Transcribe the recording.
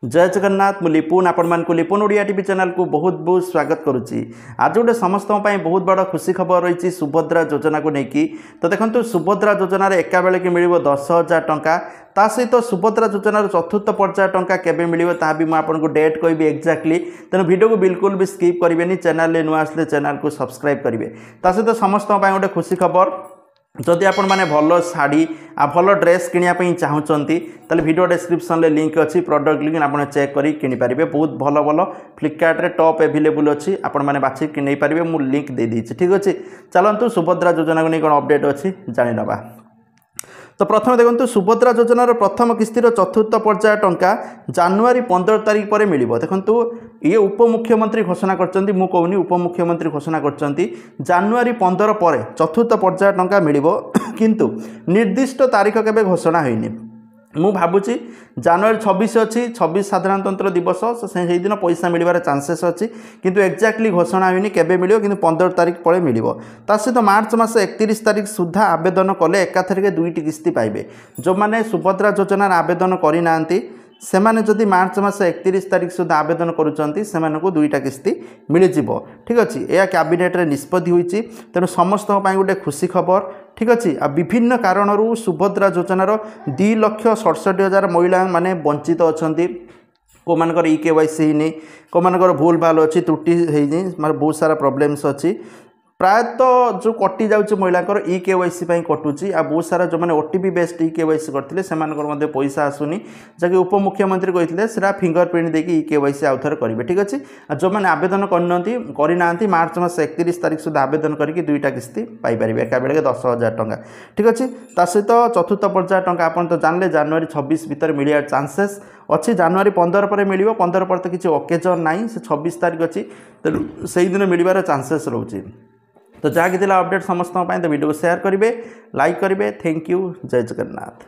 जय जगन्नाथ मु लिपुन आपण मान लिपुन ओडिया टीवी चैनल को बहुत बहुत स्वागत करुच्ची। आज गोटे समस्त बहुत बड़ खुशी खबर रही सुभद्रा योजना को लेकिन। तो देखो सुभद्रा योजन एका बेले कि मिल 10,000 टंका ता सहित सुभद्रा योजनार चतुर्थ पर्याय टंका केबे मिलिबो ता भी आपको डेट कहबी एक्जाक्टली। तेणु वीडियो को बिल्कुल भी स्किप करेंगे। चैनल नुआ आसले चैनल को सब्सक्राइब करेंगे। ता सहित समस्त गोटे खुशी खबर जदि आपण मैंने भल शाढ़ी आ भल ड्रेस किनापी चाहूँगी ताले वीडियो डिस्क्रिप्शन में लिंक अच्छी प्रॉडक्ट लिंक आप चेक कर किनीपारे। बहुत भल भल फ्लिपकार्ट रे टॉप अवेलेबल अच्छी आपण मैंने बाछी कि नहीं पारे। मु लिंक दे दीची ठीक अच्छे। चलतु सुभद्रा योजना को नहीं कौन अपडेट अच्छी जानी नवा। तो प्रथम देखो सुभद्रा योजनार प्रथम किस्तिर चतुर्थ पर्याय टंका जनवरी 15 तारिख पर मिल। देखो ये उपमुख्यमंत्री घोषणा करछंती मु कहूनी उपमुख्यमंत्री घोषणा करछंती जनवरी 15 पर चतुर्थ पर्याय टंका मिल। किंतु निर्दिष्ट तारीख केबे घोषणा होइनी। मु भाबुची जनवरी 26 अच्छी 26 साधारणतंत्र दिवस से दिन पैसा मिलवार चांसेस अच्छी किंतु एक्जाक्टली घोषणा होनी केबे मिलियो किंतु 15 तारिख पर मिलियो। ता सहित मार्च मास 31 तारिख सुधा आवेदन कले एकाथरके दुईटी किस्ती पाइबे। जो माने सुभद्रा योजनार आवेदन करि नांती सेमाने जदि मार्च मास 31 तारिख सुधा आवेदन करुचंती सेमानकु दुईटा किस्ती मिल जिवो ठीक अछि। या कैबिनेट रे निष्पत्ति होईची। तेणु समस्त पई गोटे खुशी खबर ठीक अच्छे। आ विभिन्न कारणरू सुभद्रा योजनार 2,67,000 महिला माने वंचित अच्छी। को मानकर EKYC होनी को मानकर भूल भाल अच्छी त्रुटि होनी मतलब बहुत सारा प्रोब्लेम्स अच्छी। प्रायतः जो कटि जाऊँच महिला EKYC कटुची आ बहुत सारा जो मैंने OTP बेस्ड EKYC करते से पैसा आसुनी जहाँकि उपमुख्यमंत्री कहते से फिंगरप्रिंट देकी EKYC आउ थे करेंगे ठीक अच्छे। जो मैंने आवेदन करना मार्च मास 31 तारिख सुधा आवेदन करके दुईटा किस्ती पाइपर एका बेले 10,000 टंका ठीक अच्छे। ता सहित चतुर्थ पर्याय टंका आपन तो जानले जनवरी 26 भितर मिलिया चांसेस अच्छी। जनवरी 15 पर मिल 15 पर तो किसी ओकेजन ना से 26 तारिख अच्छी तेणु से दिन मिलवार चांसेस रोचे। तो जहाँ कि अपडेट समस्त तो वीडियो को शेयर करेंगे लाइक करेंगे। Thank you. जय जगन्नाथ।